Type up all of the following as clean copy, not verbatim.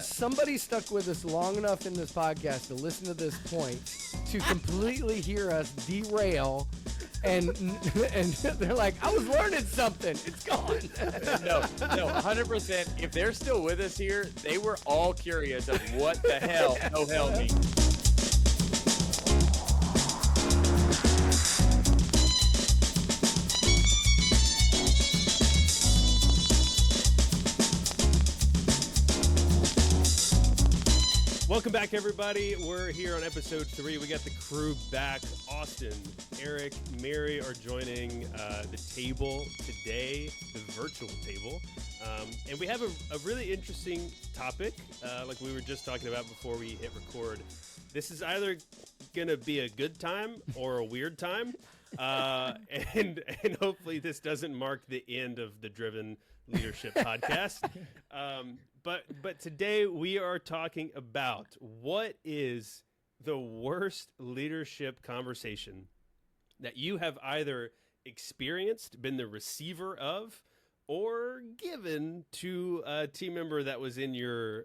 Somebody stuck with us long enough in this podcast to listen to this point to completely hear us derail, and they're like, I was learning something. It's gone. No, 100%. If they're still with us here, they were all curious of what the hell no hell means. Welcome back, everybody. We're here on episode 3. We got the crew back. Austin, Eric, Mary are joining the table today, the virtual table. And we have a really interesting topic, like we were just talking about before we hit record. This is either going to be a good time or a weird time. And hopefully this doesn't mark the end of the Driven Leadership podcast. But today we are talking about what is the worst leadership conversation that you have either experienced, been the receiver of, or given to a team member that was in your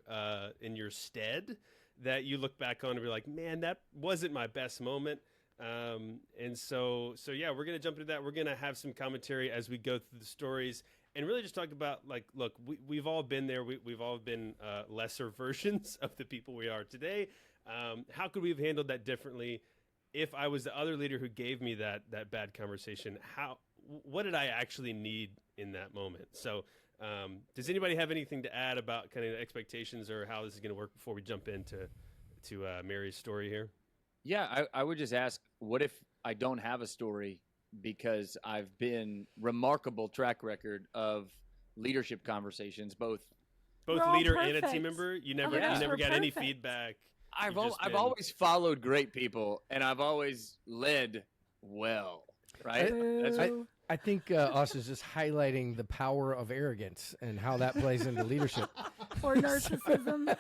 stead that you look back on and be like, man, that wasn't my best moment. And so yeah, we're going to jump into that. We're going to have some commentary as we go through the stories and really just talk about, like, look, we've all been there. We've all been lesser versions of the people we are today. How could we have handled that differently? If I was the other leader who gave me that bad conversation, what did I actually need in that moment? So does anybody have anything to add about kind of expectations or how this is going to work before we jump into Mary's story here? Yeah, I would just ask, what if I don't have a story because I've been remarkable track record of leadership conversations, both leader and a team member. You never got any feedback. I've always followed great people, and I've always led well, right? I think Austin's just highlighting the power of arrogance and how that plays into leadership. Or narcissism.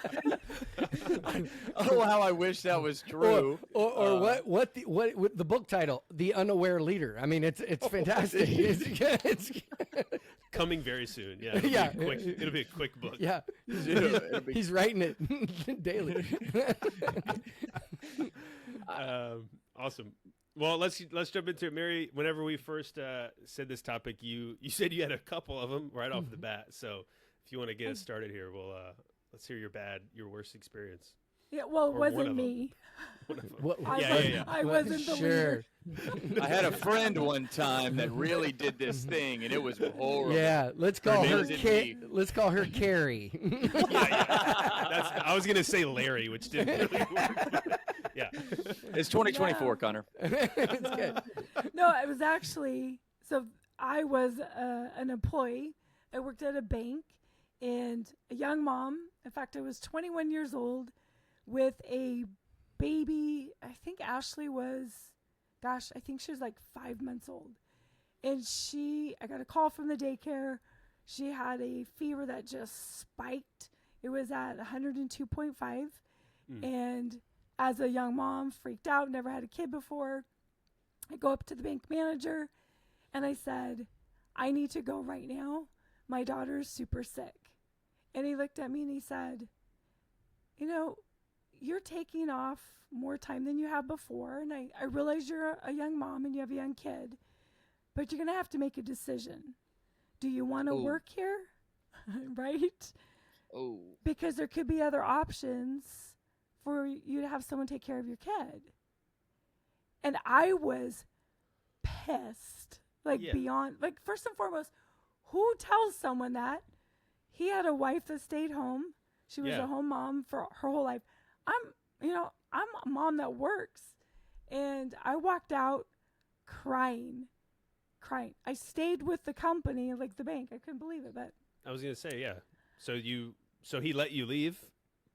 Oh, how I wish that was true. Or what the book title, The Unaware Leader. I mean, it's fantastic. It's coming very soon. Yeah, it'll be a quick book. Yeah, he's writing it daily. Awesome. Well, let's jump into it, Mary. Whenever we first said this topic, you said you had a couple of them right off the bat. So if you want to get us started here, we'll let's hear your worst experience. Yeah, well, it wasn't me. I wasn't the leader. I had a friend one time that really did this thing, and it was horrible. Yeah, let's call her Carrie. I was gonna say Larry, which didn't really work. Yeah, it's 2024, Connor. It's good. No, it was actually, so I was an employee. I worked at a bank, and a young mom. In fact, I was 21 years old with a baby. I think Ashley was, I think she was like 5 months old. And I got a call from the daycare. She had a fever that just spiked. It was at 102.5. And as a young mom, freaked out, never had a kid before. I go up to the bank manager and I said, I need to go right now. My daughter's super sick. And he looked at me and he said, you're taking off more time than you have before. And I realize you're a young mom and you have a young kid, but you're going to have to make a decision. Do you want to work here? Right? Oh. Because there could be other options for you to have someone take care of your kid. And I was pissed, beyond, first and foremost, who tells someone that? He had a wife that stayed home. She was a home mom for her whole life. I'm a mom that works. And I walked out crying. I stayed with the company, the bank. I couldn't believe it, but I was going to say, yeah. So he let you leave,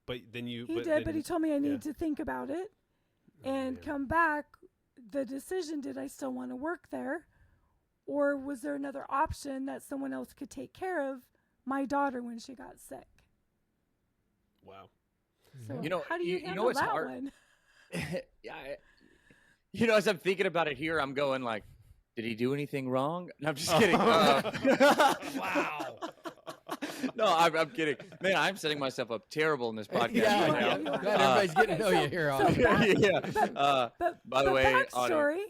but then He did, but he told me I needed to think about it and come back. The decision, did I still want to work there? Or was there another option that someone else could take care of my daughter when she got sick? Wow. So how do you handle that hard? One? As I'm thinking about it here, I'm going did he do anything wrong? No, I'm just kidding. Wow. No, I'm kidding. Man, I'm setting myself up terrible in this podcast Yeah, right you now. are. glad everybody's getting to know Okay, you here. so Austin. back- Yeah. By the but way, backstory,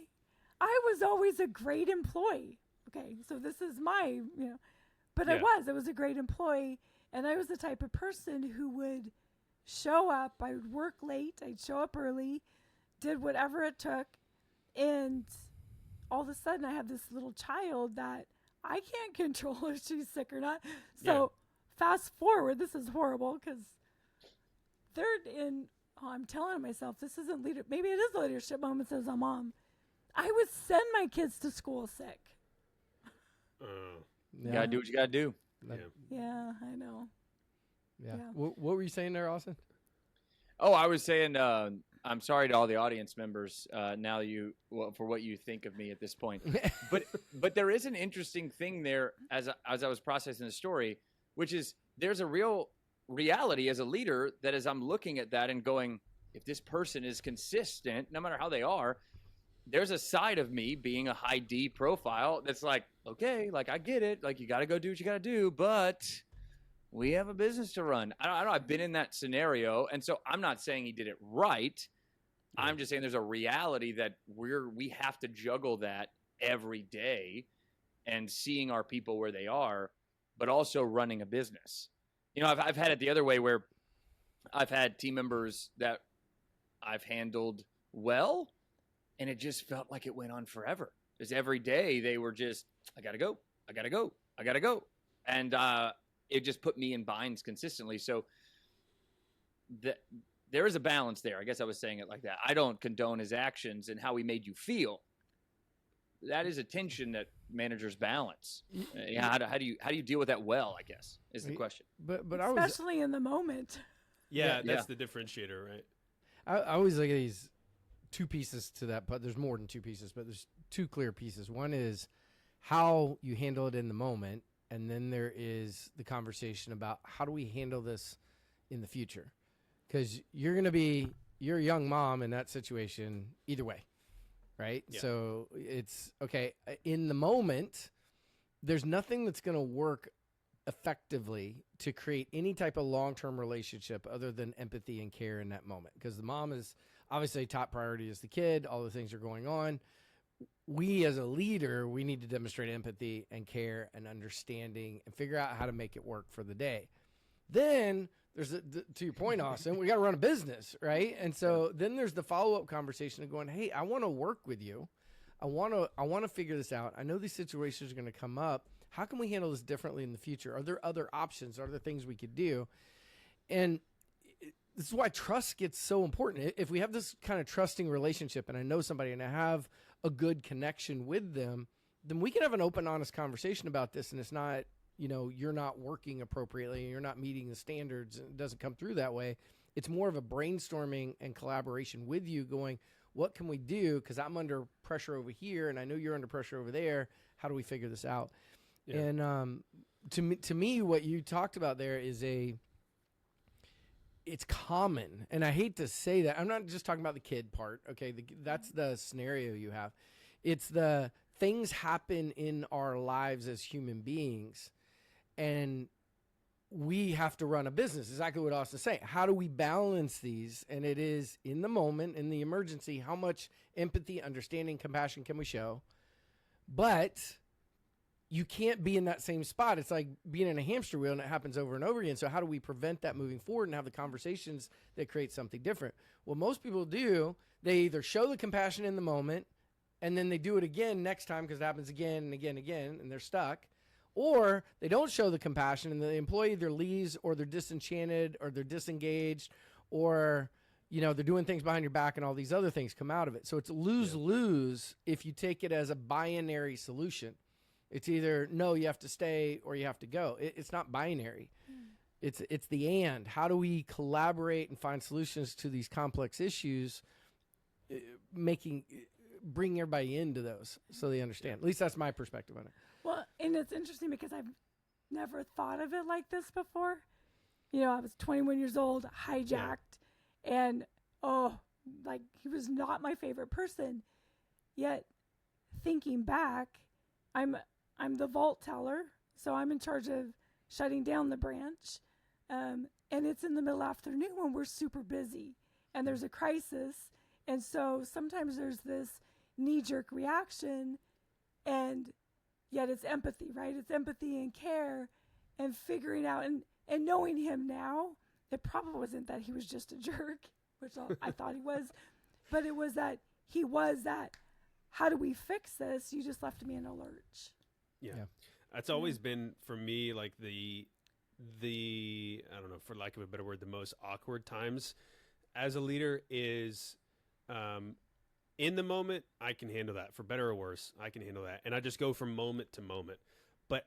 I was always a great employee. Okay, so this is my, but Yeah. I was a great employee, and I was the type of person who would show up. I would work late. I'd show up early, did whatever it took, and all of a sudden I have this little child that I can't control if she's sick or not. So fast forward, this is horrible because I'm telling myself this isn't leader. Maybe it is a leadership moment as a mom. I would send my kids to school sick. you gotta do what you gotta do. Yeah, I know. Yeah. Yeah. What were you saying there, Austin? Oh, I was saying, I'm sorry to all the audience members. Now for what you think of me at this point, but there is an interesting thing there as I was processing the story, which is there's a real reality as a leader that as I'm looking at that and going, if this person is consistent, no matter how they are, there's a side of me being a high D profile that's like, okay, like I get it, like you got to go do what you got to do, but we have a business to run. I don't. I've been in that scenario, and so I'm not saying he did it right. I'm just saying there's a reality that we have to juggle that every day, and seeing our people where they are, but also running a business. I've had it the other way where I've had team members that I've handled well, and it just felt like it went on forever. Because every day they were just, I gotta go, and it just put me in binds consistently. So there is a balance there. I guess I was saying it like that. I don't condone his actions and how he made you feel. That is a tension that managers balance. How do you deal with that well, I guess, is the question. But I was Especially in the moment. Yeah, Yeah. that's the differentiator, right? I always look at these two pieces to that, but there's more than two pieces, but there's two clear pieces. One is how you handle it in the moment, and then there is the conversation about how do we handle this in the future? Because you're a young mom in that situation either way, right? Yeah. So it's, okay, in the moment, there's nothing that's going to work effectively to create any type of long-term relationship other than empathy and care in that moment, because the mom is obviously top priority is the kid, all the things are going on. We as a leader, we need to demonstrate empathy and care and understanding and figure out how to make it work for the day. Then there's to your point, Austin, we got to run a business, right? And so then there's the follow-up conversation of going, hey, I want to work with you. I want to figure this out. I know these situations are going to come up. How can we handle this differently in the future? Are there other options? Are there things we could do? And this is why trust gets so important. If we have this kind of trusting relationship and I know somebody and I have a good connection with them, then we can have an open, honest conversation about this. And it's not, you're not working appropriately and you're not meeting the standards. And it doesn't come through that way. It's more of a brainstorming and collaboration with you going, what can we do? Because I'm under pressure over here and I know you're under pressure over there. How do we figure this out? Yeah. And to me, what you talked about there is it's common. And I hate to say that. I'm not just talking about the kid part. Okay. That's the scenario you have. It's the things happen in our lives as human beings. And we have to run a business. Exactly what Austin's saying. How do we balance these? And it is in the moment, in the emergency, how much empathy, understanding, compassion can we show? But you can't be in that same spot. It's like being in a hamster wheel and it happens over and over again. So how do we prevent that moving forward and have the conversations that create something different? Well, most people do. They either show the compassion in the moment and then they do it again next time because it happens again and again and again and they're stuck. Or they don't show the compassion and the employee either leaves or they're disenchanted or they're disengaged or, they're doing things behind your back and all these other things come out of it. So it's lose-lose if you take it as a binary solution. It's either, no, you have to stay or you have to go. It's not binary. It's the and. How do we collaborate and find solutions to these complex issues, bring everybody into those so they understand. At least that's my perspective on it. Well, and it's interesting because I've never thought of it like this before. I was 21 years old, hijacked, and he was not my favorite person. Yet, thinking back, I'm the vault teller, so I'm in charge of shutting down the branch. And it's in the middle afternoon when we're super busy and there's a crisis. And so sometimes there's this knee-jerk reaction, and yet it's empathy, right? It's empathy and care and figuring out and knowing him now, it probably wasn't that he was just a jerk, which I thought he was, but it was that he was that, how do we fix this? You just left me in a lurch. Yeah. That's always been for me, like the, I don't know, for lack of a better word, the most awkward times as a leader is, in the moment, I can handle that. For better or worse, I can handle that. And I just go from moment to moment. But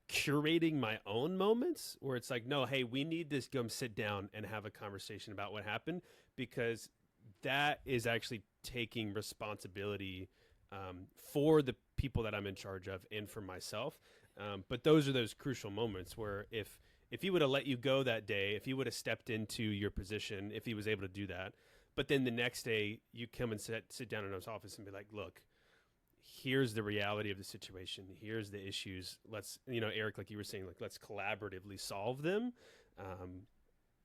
curating my own moments where it's like, no, hey, we need to come sit down and have a conversation about what happened, because that is actually taking responsibility for the people that I'm in charge of and for myself. But those are those crucial moments where if he would have let you go that day, if he would have stepped into your position, if he was able to do that, but then the next day you come and sit down in his office and be like, look, here's the reality of the situation. Here's the issues. Let's, Eric, like you were saying, like, let's collaboratively solve them.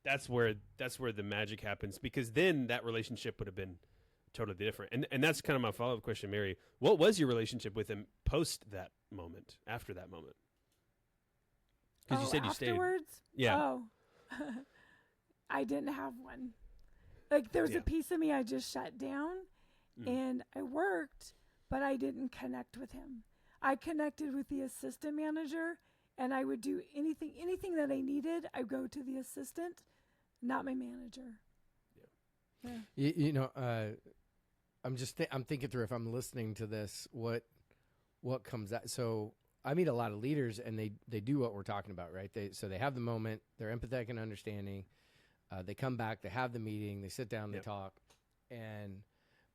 That's where the magic happens, because then that relationship would have been totally different. And that's kind of my follow-up question, Mary. What was your relationship with him post that moment, after that moment? Because you said you stayed. Afterwards? Yeah. Oh, I didn't have one. Like, there was a piece of me I just shut down, and I worked, but I didn't connect with him. I connected with the assistant manager, and I would do anything that I needed. I go to the assistant, not my manager. Yeah. I'm thinking through, if I'm listening to this, what comes out. So I meet a lot of leaders, and they do what we're talking about, right? So they have the moment, they're empathetic and understanding. They come back, they have the meeting, they sit down, they talk,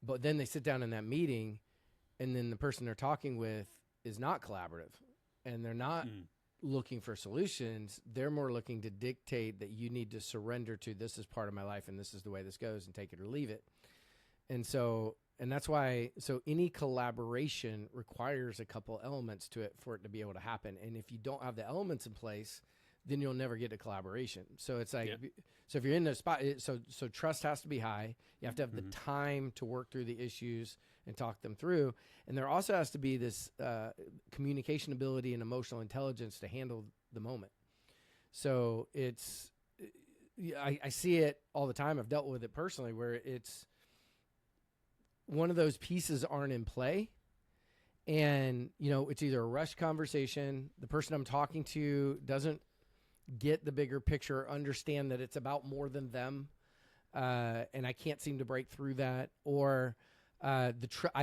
but then they sit down in that meeting, and then the person they're talking with is not collaborative, and they're not looking for solutions. They're more looking to dictate that you need to surrender to, this is part of my life and this is the way this goes, and take it or leave it. And that's why, so any collaboration requires a couple elements to it for it to be able to happen. And if you don't have the elements in place, then you'll never get to collaboration. So it's like, so if you're in the spot, so trust has to be high. You have to have the time to work through the issues and talk them through. And there also has to be this communication ability and emotional intelligence to handle the moment. So it's, I see it all the time. I've dealt with it personally, where it's one of those pieces aren't in play. And, it's either a rushed conversation, the person I'm talking to doesn't get the bigger picture, understand that it's about more than them, and I can't seem to break through that, or I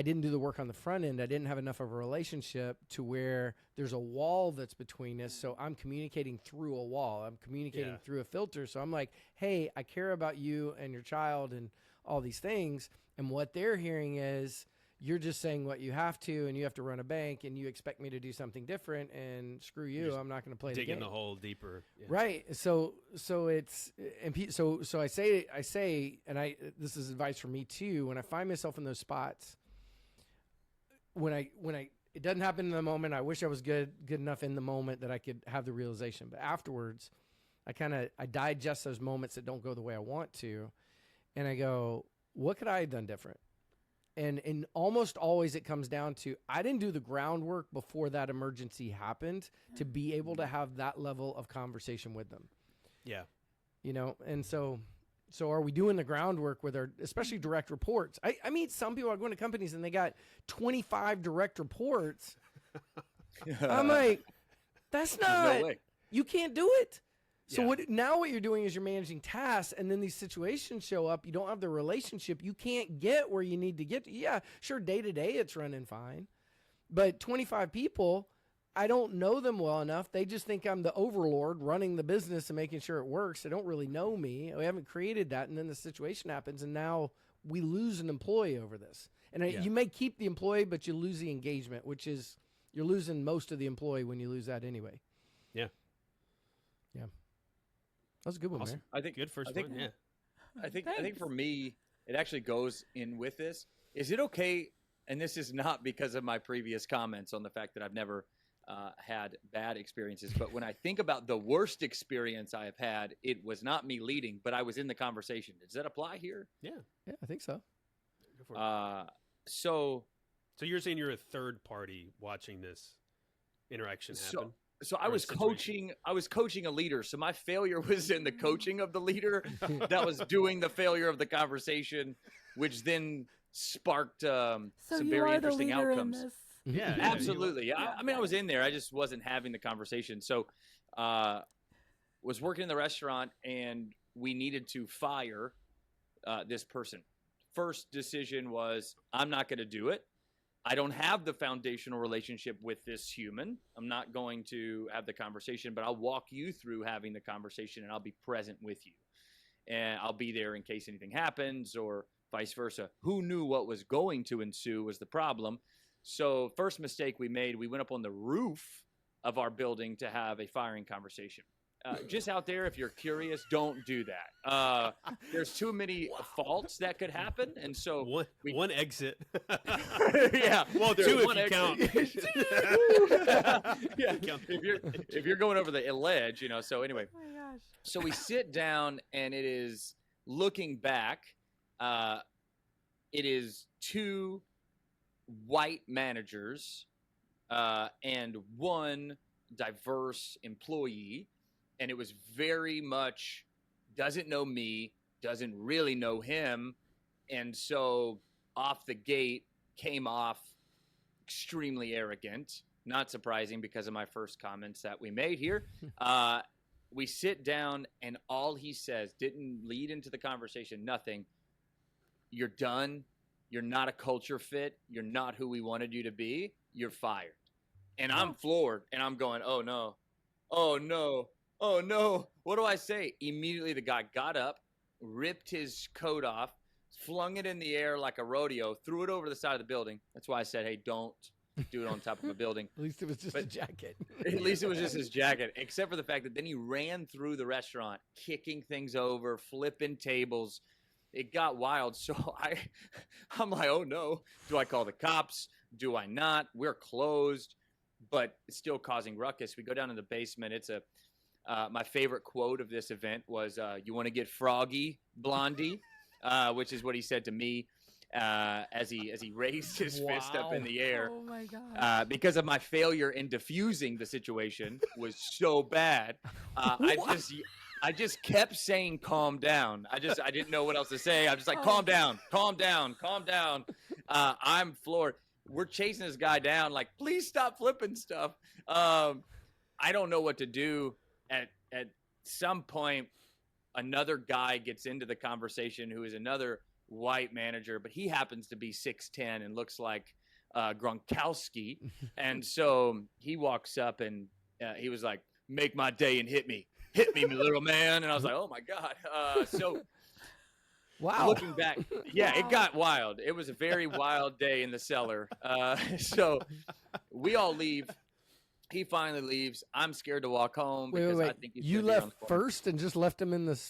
didn't do the work on the front end. I didn't have enough of a relationship to where there's a wall that's between us, so I'm communicating through a wall. I'm communicating through a filter, so I'm like, hey, I care about you and your child and all these things, and what they're hearing is, you're just saying what you have to, and you have to run a bank, and you expect me to do something different, and screw you, I'm not going to play the game. Digging the hole deeper. Yeah. Right. So it's, and so I say, and this is advice for me too, when I find myself in those spots, when it doesn't happen in the moment, I wish I was good enough in the moment that I could have the realization, but afterwards I digest those moments that don't go the way I want to. And I go, what could I have done different? And almost always it comes down to, I didn't do the groundwork before that emergency happened to be able to have that level of conversation with them. Yeah. And so are we doing the groundwork with our, especially direct reports? I meet some people, I go into companies and they got 25 direct reports. I'm like, that's not, no way. You can't do it. So what you're doing is you're managing tasks, and then these situations show up. You don't have the relationship. You can't get where you need to get to. Yeah, sure, day to day it's running fine. But 25 people, I don't know them well enough. They just think I'm the overlord running the business and making sure it works. They don't really know me. We haven't created that, and then the situation happens, and now we lose an employee over this. And you may keep the employee, but you lose the engagement, which is you're losing most of the employee when you lose that anyway. Yeah. Yeah. That was a good one, Awesome. man. I think good first one. Yeah. I think for me, it actually goes in with this. Is it okay? And this is not because of my previous comments on the fact that I've never had bad experiences. But when I think about the worst experience I have had, it was not me leading, but I was in the conversation. Does that apply here? Yeah. Yeah, I think so. Go for it. So you're saying you're a third party watching this interaction happen? So I Or a was situation. coaching a leader. So my failure was in the coaching of the leader that was doing the failure of the conversation, which then sparked So some you very are the interesting leader outcomes. in this. Yeah, Absolutely. Yeah. I mean, I was in there. I just wasn't having the conversation. So was working in the restaurant, and we needed to fire this person. First decision was, I'm not going to do it. I don't have the foundational relationship with this human. I'm not going to have the conversation, but I'll walk you through having the conversation, and I'll be present with you. And I'll be there in case anything happens, or vice versa. Who knew what was going to ensue was the problem. So first mistake we made, we went up on the roof of our building to have a firing conversation. Just out there, if you're curious, don't do that. There's too many faults that could happen, and so one exit. yeah, Well, there's two if one you exit. count. Yeah, if you're going over the ledge, So anyway, Oh my gosh. so we sit down, and it is looking back. It is two white managers and one diverse employee. And it was very much doesn't know me, doesn't really know him. And so off the gate came off extremely arrogant, not surprising because of my first comments that we made here. We sit down, and all he says didn't lead into the conversation, nothing. You're done. You're not a culture fit. You're not who we wanted you to be. You're fired. And I'm floored, and I'm going, oh, no. Oh, no. Oh, no. What do I say? Immediately, the guy got up, ripped his coat off, flung it in the air like a rodeo, threw it over the side of the building. That's why I said, hey, don't do it on top of a building. At least it was just a jacket. At least it was just his jacket, except for the fact that then he ran through the restaurant, kicking things over, flipping tables. It got wild. So I'm like, oh, no. Do I call the cops? Do I not? We're closed, but it's still causing ruckus. We go down in the basement. It's my favorite quote of this event was, you want to get froggy, Blondie, which is what he said to me as he raised his fist up in the air. Oh my god. Because of my failure in diffusing the situation was so bad. I just kept saying, calm down. I didn't know what else to say. I'm just like, calm down, calm down, calm down. I'm floored. We're chasing this guy down, like, please stop flipping stuff. I don't know what to do. At some point, another guy gets into the conversation who is another white manager, but he happens to be 6'10" and looks like Gronkowski. And so he walks up, and he was like, make my day and hit me, little man. And I was like, oh my God. So Wow. looking back, yeah, it got wild. It was a very wild day in the cellar. So we all leave. He finally leaves. I'm scared to walk home because I think he's you gonna be on left the corner. first and just left him in the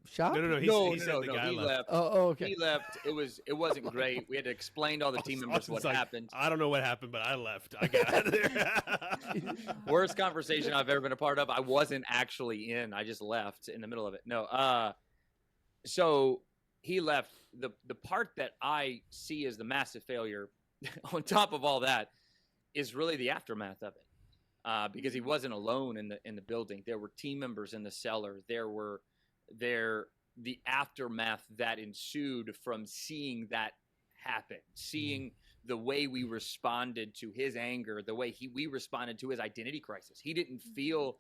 shop? No. He said the guy He left. left. Oh, okay. He left. It wasn't great. We had to explain to all the team members Austin's what like, happened. I don't know what happened, but I left. I got out of there. Worst conversation I've ever been a part of. I wasn't actually in. I just left in the middle of it. No. So he left. The part that I see as the massive failure, on top of all that, is really the aftermath of it. Because he wasn't alone in the building. There were team members in the cellar. The aftermath that ensued from seeing that happen, seeing the way we responded to his anger, the way we responded to his identity crisis. He didn't feel,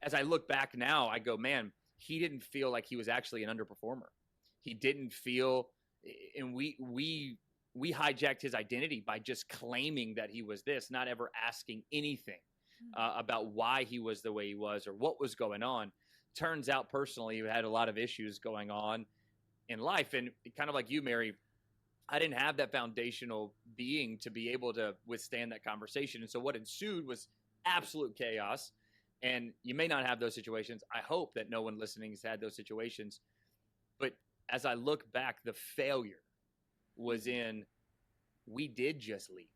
as I look back now, I go, man, he didn't feel like he was actually an underperformer. He didn't feel, and we hijacked his identity by just claiming that he was this, not ever asking anything about why he was the way he was or what was going on. Turns out personally, he had a lot of issues going on in life. And kind of like you, Mary, I didn't have that foundational being to be able to withstand that conversation. And so what ensued was absolute chaos. And you may not have those situations. I hope that no one listening has had those situations. But as I look back, the failure was in, we did just leave.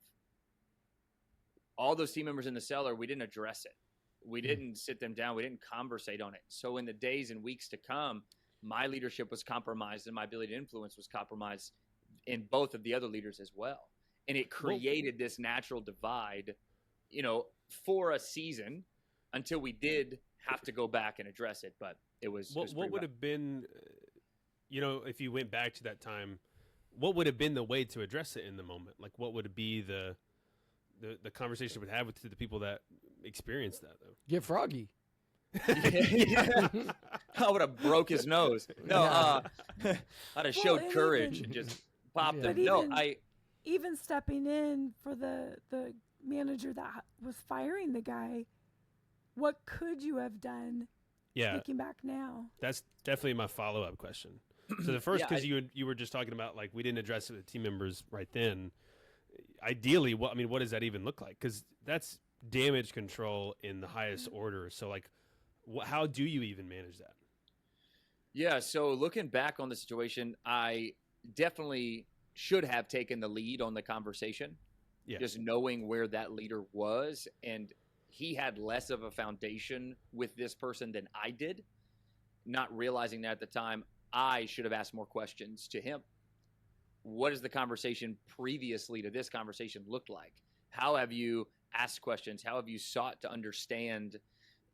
all those team members in the cellar, we didn't address it. We didn't sit them down. We didn't conversate on it. So in the days and weeks to come, my leadership was compromised and my ability to influence was compromised in both of the other leaders as well. And it created this natural divide, for a season until we did have to go back and address it. But it was what would have been, if you went back to that time, what would have been the way to address it in the moment? Like, what would be the conversation we would have with the people that experienced that, though? Get Froggy. Yeah. I would have broke his nose. No, I'd have showed courage and just popped him. Even stepping in for the manager that was firing the guy, what could you have done? Yeah, looking back now, that's definitely my follow-up question. So the first, because you were just talking about, like, we didn't address it with team members right then. Ideally, what does that even look like? Because that's damage control in the highest order. So, like, how do you even manage that? Yeah, so looking back on the situation, I definitely should have taken the lead on the conversation. Yeah. Just knowing where that leader was, and he had less of a foundation with this person than I did. Not realizing that at the time, I should have asked more questions to him. What does the conversation previously to this conversation look like? How have you asked questions? How have you sought to understand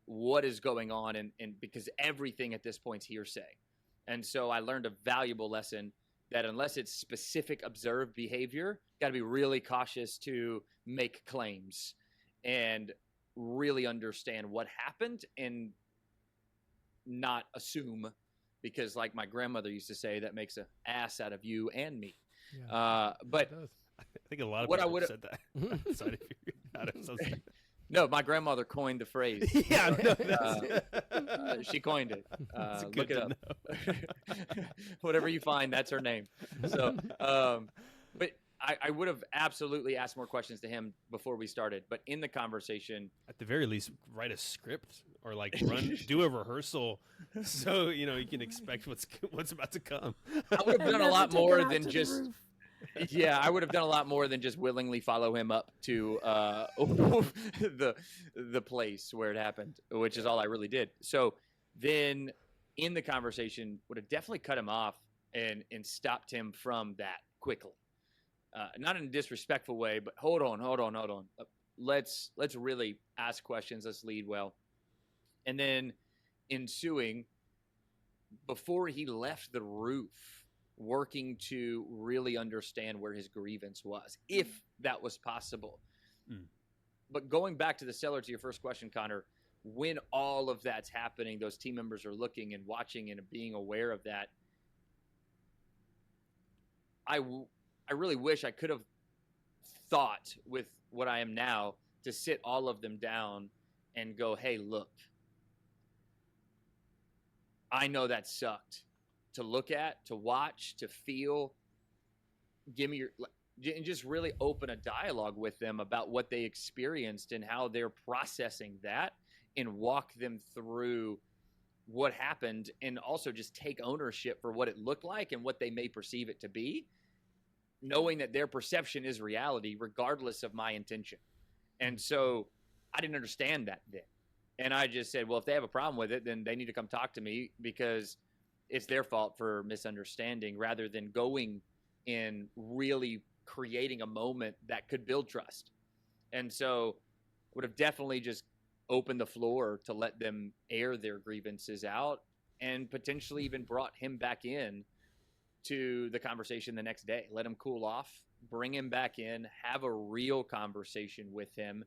what is going on? And because everything at this point is hearsay. And so I learned a valuable lesson that unless it's specific observed behavior, got to be really cautious to make claims and really understand what happened and not assume, because like my grandmother used to say, that makes an ass out of you and me. Yeah, but I think a lot of people have said that. No, my grandmother coined the phrase. Yeah, she coined it. Look it up. Whatever you find, that's her name. So, but I would have absolutely asked more questions to him before we started. But in the conversation, at the very least, write a script or like do a rehearsal, so you can expect what's about to come. I would have done a lot more than just. Yeah, I would have done a lot more than just willingly follow him up to the place where it happened, which is all I really did. So then in the conversation, would have definitely cut him off and stopped him from that quickly. Not in a disrespectful way, but hold on. Let's really ask questions. Let's lead well. And then ensuing, before he left the roof, working to really understand where his grievance was, if that was possible. But going back to the cellar, to your first question, Connor, when all of that's happening, those team members are looking and watching and being aware of that. I really wish I could have thought with what I am now to sit all of them down and go, hey, look, I know that sucked. To look at, to watch, to feel, and just really open a dialogue with them about what they experienced and how they're processing that, and walk them through what happened, and also just take ownership for what it looked like and what they may perceive it to be, knowing that their perception is reality regardless of my intention. And so I didn't understand that then. And I just said, well, if they have a problem with it, then they need to come talk to me, because it's their fault for misunderstanding, rather than going and really creating a moment that could build trust. And so would have definitely just opened the floor to let them air their grievances out, and potentially even brought him back in to the conversation the next day. Let him cool off, bring him back in, have a real conversation with him,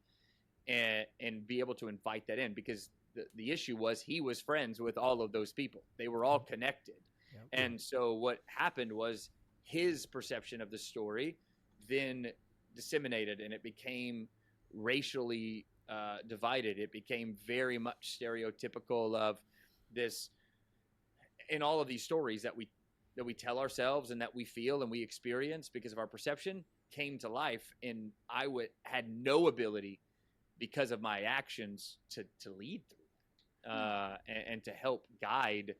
and be able to invite that in, because the issue was he was friends with all of those people. They were all connected. Yep. And so what happened was his perception of the story then disseminated, and it became racially divided. It became very much stereotypical of this, in all of these stories that we tell ourselves and that we feel and we experience because of our perception, came to life. And I had no ability, because of my actions, to lead through and to help guide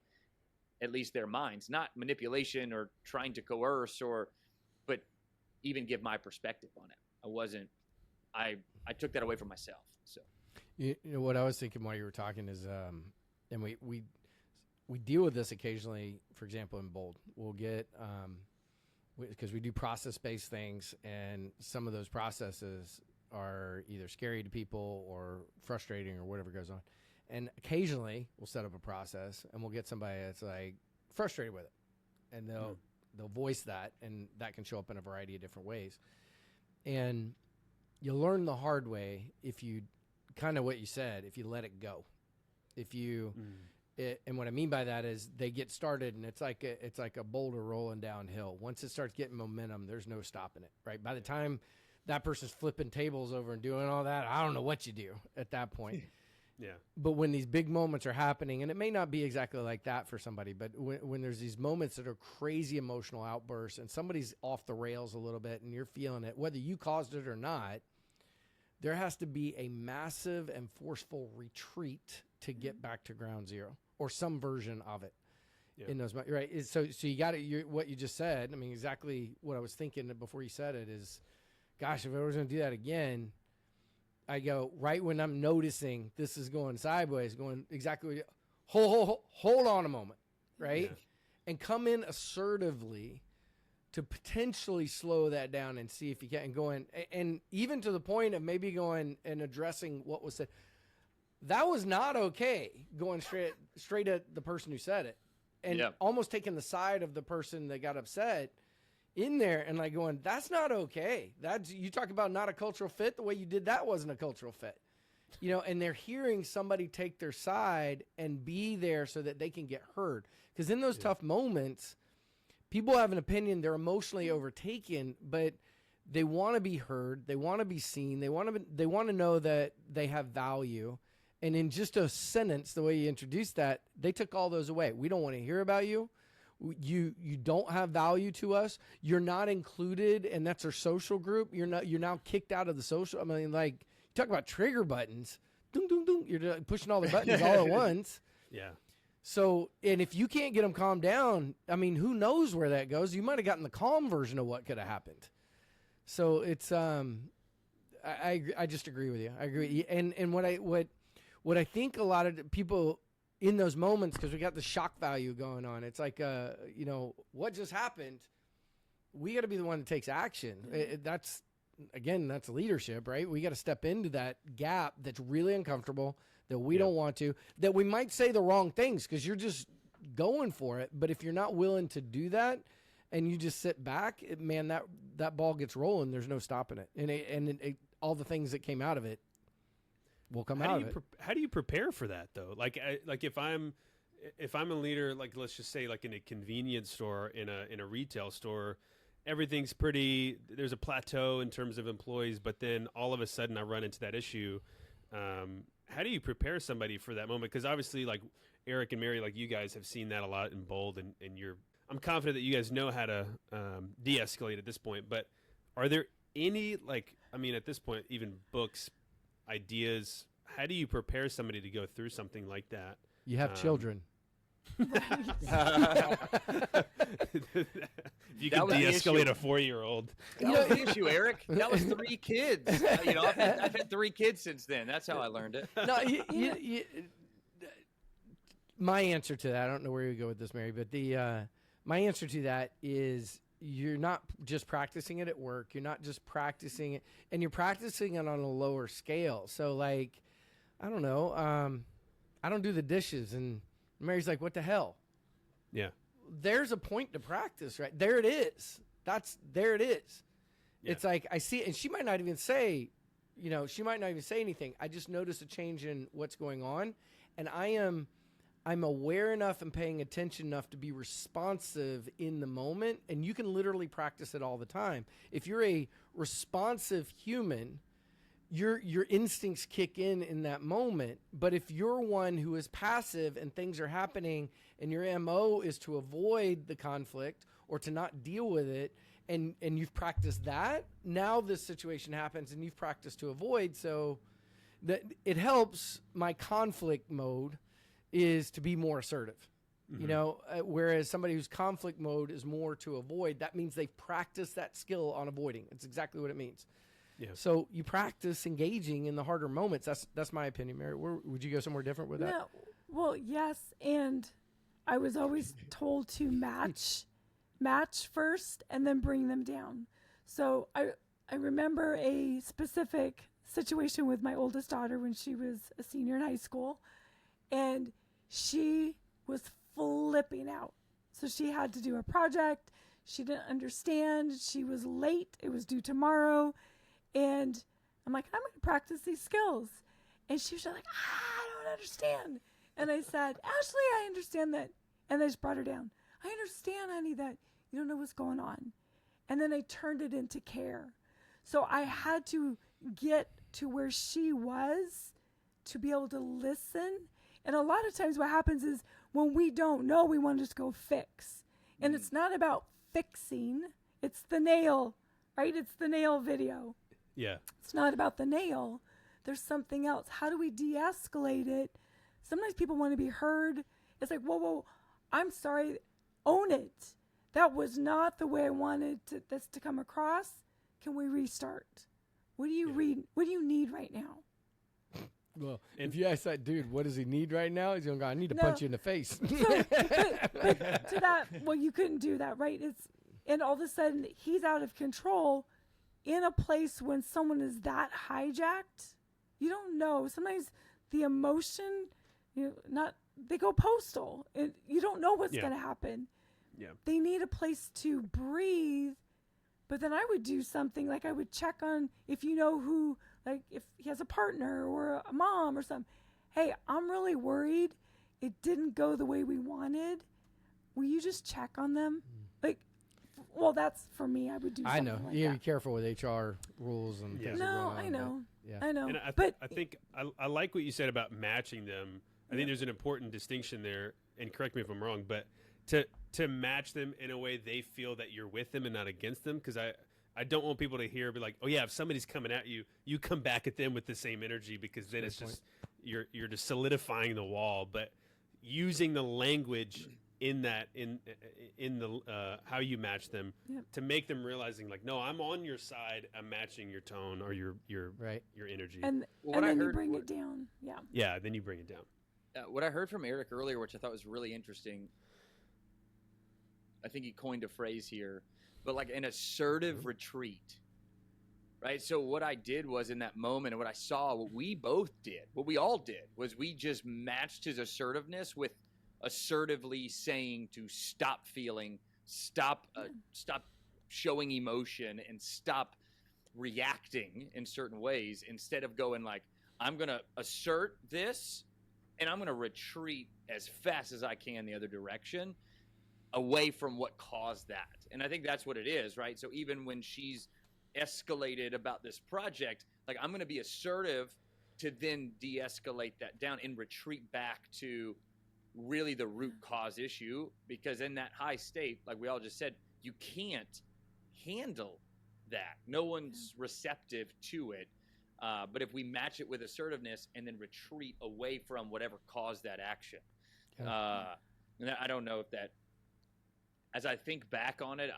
at least their minds, not manipulation or trying to coerce, but even give my perspective on it. I wasn't I took that away from myself. So You know what I was thinking while you were talking is, and we deal with this occasionally. For example, in Bold, we'll get because we do process-based things, and some of those processes are either scary to people or frustrating or whatever goes on. And occasionally, we'll set up a process, and we'll get somebody that's like frustrated with it, and they'll voice that, and that can show up in a variety of different ways. And you learn the hard way if you kind of what you said, if you let it go. If you and what I mean by that is they get started, and it's like a boulder rolling downhill. Once it starts getting momentum, there's no stopping it, right? By the time that person's flipping tables over and doing all that, I don't know what you do at that point. Yeah. But when these big moments are happening, and it may not be exactly like that for somebody, but when there's these moments that are crazy emotional outbursts and somebody's off the rails a little bit and you're feeling it, whether you caused it or not, there has to be a massive and forceful retreat to get back to ground zero or some version of it. Yeah. In those, right? So you got it. What you just said. I mean, exactly what I was thinking before you said it is, gosh, if I was going to do that again, I go right when I'm noticing this is going sideways, going exactly. Hold on a moment, right? Yeah. And come in assertively to potentially slow that down and see if you can, and going, and even to the point of maybe going and addressing what was said. That was not okay, going straight at the person who said it, and almost taking the side of the person that got upset in there, and like going, that's not okay. That's, you talk about not a cultural fit. The way you did that wasn't a cultural fit, you know. And they're hearing somebody take their side and be there so that they can get heard. Because in those tough moments, people have an opinion. They're emotionally overtaken, but they want to be heard. They want to be seen. They want to know that they have value. And in just a sentence, the way you introduced that, they took all those away. We don't want to hear about you. You don't have value to us. You're not included, and that's our social group. You're now kicked out of the social. I mean, like, you talk about trigger buttons. Ding, ding, ding. You're pushing all the buttons all at once. Yeah. So, and if you can't get them calmed down, I mean, who knows where that goes? You might have gotten the calm version of what could have happened. So it's I just agree with you. I agree. And what I think a lot of people in those moments, because we got the shock value going on, it's like, you know, what just happened? We got to be the one that takes action. That's leadership, right? We got to step into that gap that's really uncomfortable, that we don't want to, that we might say the wrong things because you're just going for it. But if you're not willing to do that and you just sit back, man, that ball gets rolling. There's no stopping it. And all the things that came out of it will come out of it. How do you prepare for that though? Like if I'm a leader, like let's just say like in a convenience store, in a retail store, everything's pretty, there's a plateau in terms of employees, but then all of a sudden I run into that issue. How do you prepare somebody for that moment? Because obviously, like Eric and Mary, like you guys have seen that a lot in Bold, and I'm confident that you guys know how to de-escalate at this point. But are there any, like, I mean, at this point, even books, ideas? How do you prepare somebody to go through something like that? You have children. You can de-escalate a 4-year-old. That was the issue, Eric. That was 3 kids. You know, I've had 3 kids since then. That's how I learned it. No, my answer to that, I don't know where you go with this, Mary, but my answer to that is you're not just practicing it at work. You're not just practicing it, and you're practicing it on a lower scale. So, like, I don't know, I don't do the dishes, and Mary's like, what the hell? Yeah. There's a point to practice, right? There it is. There it is. Yeah. It's like, I see it, and she might not even say, you know, she might not even say anything. I just notice a change in what's going on, and I'm aware enough and paying attention enough to be responsive in the moment, and you can literally practice it all the time. If you're a responsive human, your instincts kick in that moment. But if you're one who is passive and things are happening and your MO is to avoid the conflict or to not deal with it, and you've practiced that, now this situation happens and you've practiced to avoid, so that it helps. My conflict mode is to be more assertive, you know, whereas somebody whose conflict mode is more to avoid, that means they've practiced that skill on avoiding. It's exactly what it means. Yeah. So you practice engaging in the harder moments. That's my opinion, Mary. Would you go somewhere different with that? No, well, yes, and I was always told to match first and then bring them down. So I remember a specific situation with my oldest daughter when she was a senior in high school, and she was flipping out. So she had to do a project. She didn't understand. She was late. It was due tomorrow. And I'm like, I'm going to practice these skills. And she was like, I don't understand. And I said, Ashley, I understand that. And I just brought her down. I understand, honey, that you don't know what's going on. And then I turned it into care. So I had to get to where she was to be able to listen. And a lot of times what happens is when we don't know, we want to just go fix. And it's not about fixing. It's the nail, right? It's the nail video. Yeah. It's not about the nail. There's something else. How do we de-escalate it? Sometimes people want to be heard. It's like, whoa, I'm sorry. Own it. That was not the way I wanted this to come across. Can we restart? What do you read? What do you need right now? Well, if you ask that dude, what does he need right now? He's going to go, I need to No. punch you in the face. So, but to that, well, you couldn't do that, right? And all of a sudden he's out of control in a place when someone is that hijacked. You don't know. Sometimes the emotion, they go postal. You don't know what's going to happen. Yeah. They need a place to breathe. But then I would do something like I would check on if you know who, like if he has a partner or a mom or something. Hey, I'm really worried. It didn't go the way we wanted. Will you just check on them? Like, well, that's for me. I would do something I know. like You gotta that. be careful with HR rules and things. that No, go on, I but, know. yeah. I know. And but I think I like what you said about matching them. I think there's an important distinction there, and correct me if I'm wrong, but to match them in a way they feel that you're with them and not against them, because I don't want people to hear be like, oh yeah, if somebody's coming at you, you come back at them with the same energy, because then it's just you're just solidifying the wall. But using the language in that in the how you match them to make them realizing like, no, I'm on your side. I'm matching your tone or your energy. and What I then you heard- bring what- it down. Yeah. Yeah, then you bring it down. What I heard from Eric earlier, which I thought was really interesting, I think he coined a phrase here, but like an assertive retreat, right? So what I did was in that moment, and what I saw, what we both did, what we all did, was we just matched his assertiveness with assertively saying to stop feeling, stop showing emotion, and stop reacting in certain ways, instead of going like, I'm going to assert this and I'm going to retreat as fast as I can the other direction, away from what caused that. And I think that's what it is, right? So even when she's escalated about this project, like, I'm going to be assertive to then de-escalate that down and retreat back to really the root cause issue, because in that high state, like we all just said, you can't handle that. No one's receptive to it. But if we match it with assertiveness and then retreat away from whatever caused that action, and I don't know if that, as I think back on it,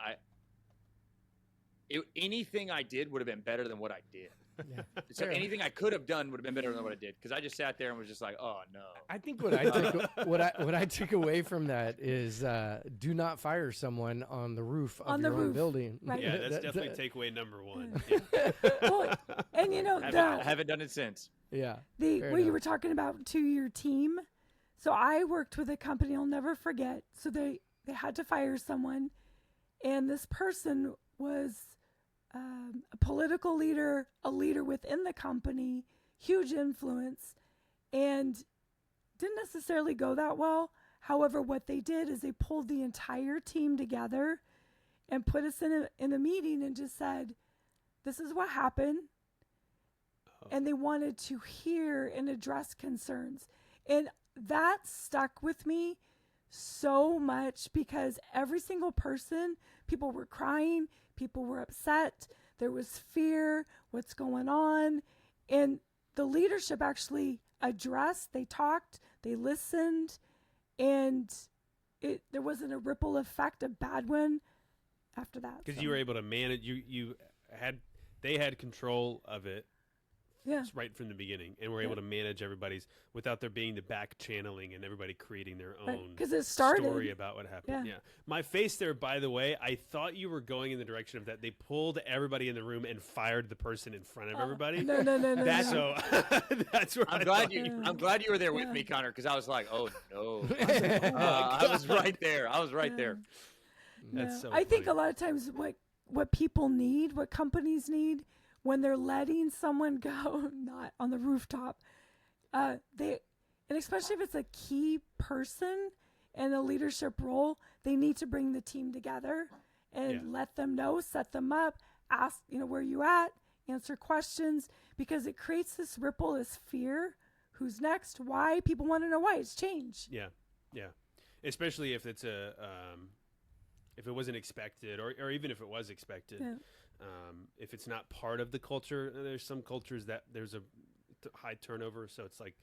anything I did would have been better than what I did. Yeah. So anything I could have done would have been better than what I did, because I just sat there and was just like, oh no. I think what I took what I took away from that is do not fire someone on the roof of your own building. Right. Yeah, that's definitely takeaway number one. Well, and Haven't done it since. Yeah. What you were talking about to your team. So I worked with a company I'll never forget. So they had to fire someone, and this person was a political leader, a leader within the company, huge influence, and didn't necessarily go that well. However, what they did is they pulled the entire team together and put us in a meeting and just said, this is what happened. And they wanted to hear and address concerns. And that stuck with me so much, because every single person, people were crying, people were upset, there was fear, what's going on, and the leadership actually addressed, they talked, they listened, and there wasn't a ripple effect, a bad one after that. Because you were able to manage, you had they had control of it Yeah. right from the beginning, and were able to manage everybody's without there being the back channeling and everybody creating their own Because it started. story about what happened. Yeah. My face there, by the way, I thought you were going in the direction of that they pulled everybody in the room and fired the person in front of everybody. No. That's so. That's where I'm glad you were there with me, Connor, because I was like, oh no, I was right there. That's so. I think funny. a lot of times what people need, what companies need, when they're letting someone go, not on the rooftop, and especially if it's a key person in a leadership role, they need to bring the team together and let them know, set them up, ask, where you at, answer questions, because it creates this ripple, this fear. Who's next? Why? People want to know why. It's change. Yeah. Especially if it's if it wasn't expected, or even if it was expected. Yeah. If it's not part of the culture, there's some cultures that there's a high turnover, so it's like,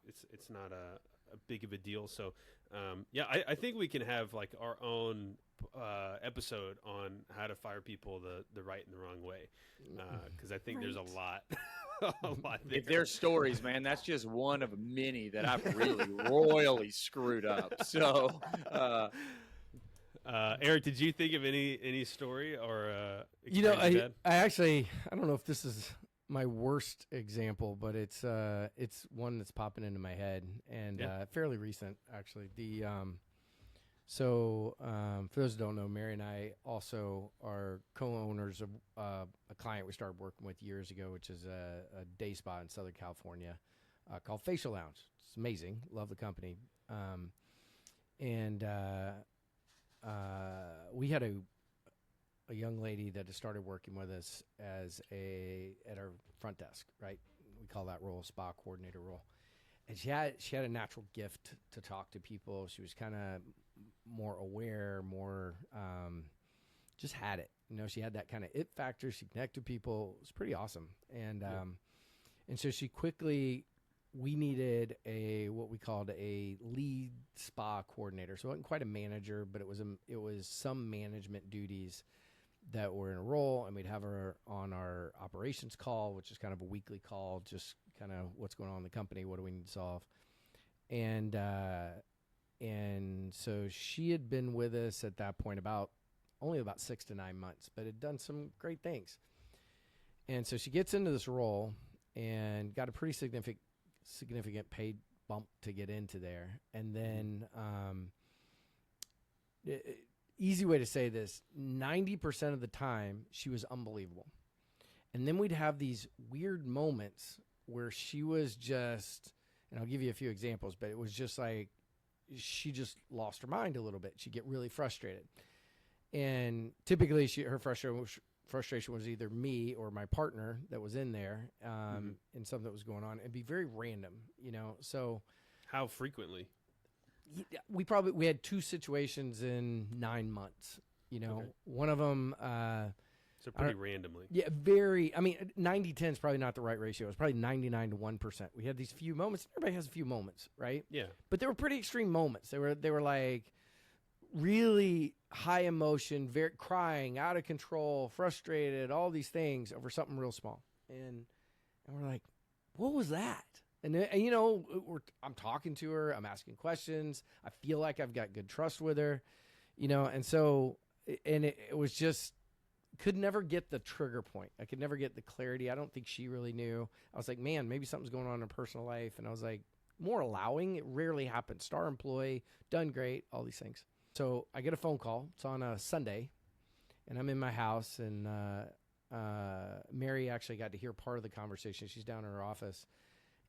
it's not a big of a deal. So, I think we can have like our own episode on how to fire people the right and the wrong way, because I think there's a lot, there. If there's stories, man, that's just one of many that I've really royally screwed up. So. Eric, did you think of any story or I actually, I don't know if this is my worst example, but it's one that's popping into my head, and fairly recent actually. For those who don't know, Mary and I also are co-owners of a client we started working with years ago, which is a day spa in Southern California called Facial Lounge. It's amazing, love the company, we had a young lady that had started working with us at our front desk, right? We call that role spa coordinator role. And she had a natural gift to talk to people. She was kind of more aware, more just had it. She had that kind of it factor. She connected with people. It was pretty awesome. And so she quickly, we needed what we called a lead spa coordinator. So it wasn't quite a manager, but it was some management duties that were in a role, and we'd have her on our operations call, which is kind of a weekly call, just kind of what's going on in the company, what do we need to solve. And so she had been with us at that point only about 6 to 9 months, but had done some great things. And so she gets into this role and got a pretty significant pay bump to get into there. And then easy way to say this, 90% of the time she was unbelievable. And then we'd have these weird moments where she was just, and I'll give you a few examples, but it was just like she just lost her mind a little bit. She'd get really frustrated. And typically her frustration was either me or my partner that was in there in something that was going on. It'd be very random, so. How frequently? We had 2 situations in 9 months, Okay. One of them. So pretty randomly. Yeah, 90-10 is probably not the right ratio. It's probably 99 to 1%. We had these few moments. Everybody has a few moments, right? Yeah. But they were pretty extreme moments. They were like really high emotion, very crying, out of control, frustrated, all these things over something real small. And we're like, what was that? And I'm talking to her, I'm asking questions. I feel like I've got good trust with her, and so, and it was just, could never get the trigger point. I could never get the clarity. I don't think she really knew. I was like, man, maybe something's going on in her personal life. And I was like, more allowing. It rarely happens. Star employee, done great, all these things. So I get a phone call. It's on a Sunday, and I'm in my house, and Mary actually got to hear part of the conversation. She's down in her office,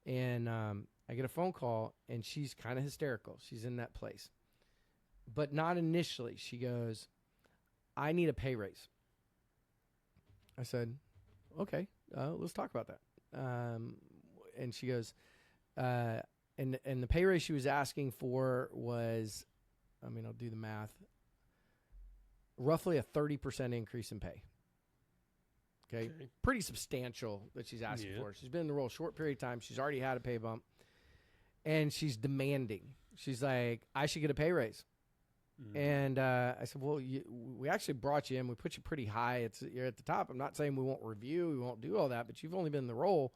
and I get a phone call, and she's kind of hysterical. She's in that place, but not initially. She goes, I need a pay raise. I said, okay, let's talk about that. And she goes, and the pay raise she was asking for was, I'll do the math, roughly a 30% increase in pay. Okay. Pretty substantial that she's asking for. She's been in the role a short period of time. She's already had a pay bump, and she's demanding. She's like, I should get a pay raise. And I said, well, we actually brought you in. We put you pretty high. You're at the top. I'm not saying we won't review, we won't do all that, but you've only been in the role,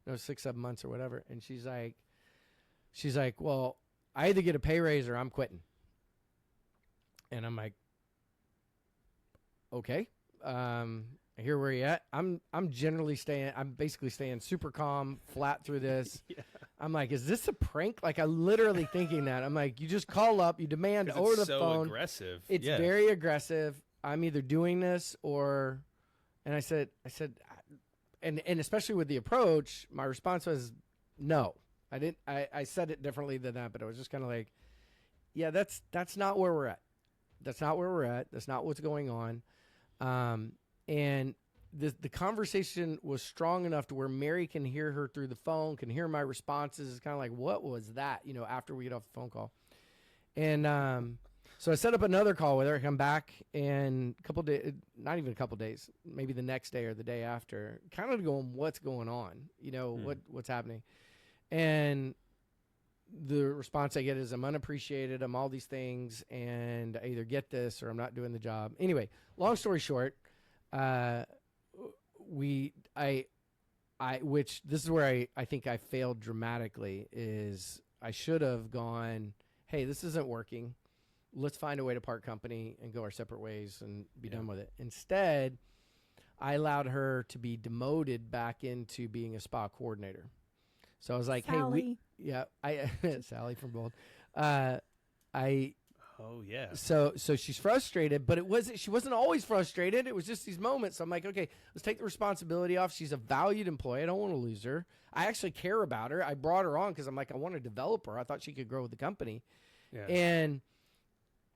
6-7 months or whatever. And she's like, well, I either get a pay raise or I'm quitting. And I'm like, okay. Here where you at? I'm basically staying super calm, flat through this. Yeah. I'm like, is this a prank? Like, I literally thinking that. I'm like, you just call up, you demand over the phone. Aggressive. It's very aggressive. I'm either doing this or, and I said, and especially with the approach, my response was no. I didn't. I said it differently than that, but I was just kind of like, yeah, that's not where we're at. That's not where we're at. That's not what's going on. And the conversation was strong enough to where Mary can hear her through the phone, can hear my responses. It's kind of like, what was that? After we get off the phone call. And so I set up another call with her. I come back and a couple days, not even a couple days, maybe the next day or the day after, kind of going, what's going on? What's happening? And the response I get is, I'm unappreciated. I'm all these things, and I either get this or I'm not doing the job. Anyway, long story short, which this is where I think I failed dramatically, is I should have gone, hey, this isn't working. Let's find a way to part company and go our separate ways and be done with it. Instead, I allowed her to be demoted back into being a spa coordinator. So I was like, Sally. Sally from Bold. Oh yeah. So she's frustrated, but she wasn't always frustrated. It was just these moments. So I'm like, okay, let's take the responsibility off. She's a valued employee. I don't want to lose her. I actually care about her. I brought her on because I'm like, I want to develop her. I thought she could grow with the company. Yeah.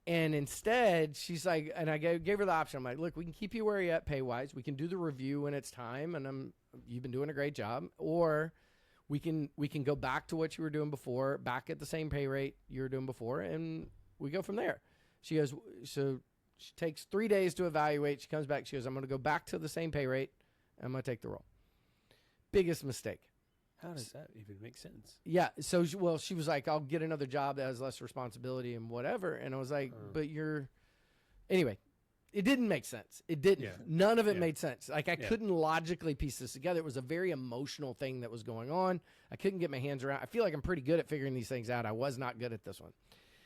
And instead she's like, and I gave her the option. I'm like, look, we can keep you where you're at pay wise. We can do the review when it's time. And you've been doing a great job. Or we can go back to what you were doing before, back at the same pay rate you were doing before, and we go from there. She goes, so she takes 3 days to evaluate. She comes back. She goes, I'm going to go back to the same pay rate. And I'm going to take the role. Biggest mistake. How does that even make sense? Yeah. So, she was like, I'll get another job that has less responsibility and whatever. And I was like, but anyway, it didn't make sense. It didn't. Yeah. None of it made sense. Like, I couldn't logically piece this together. It was a very emotional thing that was going on. I couldn't get my hands around. I feel like I'm pretty good at figuring these things out. I was not good at this one.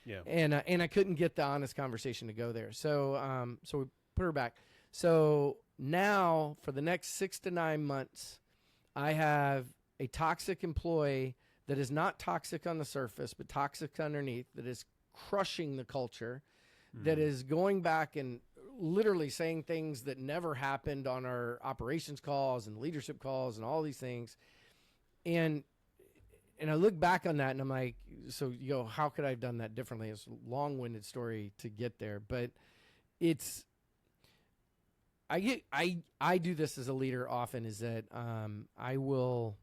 Yeah. And I couldn't get the honest conversation to go there. So so we put her back. So now for the next 6 to 9 months, I have a toxic employee that is not toxic on the surface, but toxic underneath, that is crushing the culture, that is going back and literally saying things that never happened on our operations calls and leadership calls and all these things. And I look back on that and I'm like, so, how could I have done that differently? It's a long-winded story to get there, but I do this as a leader often, is that I will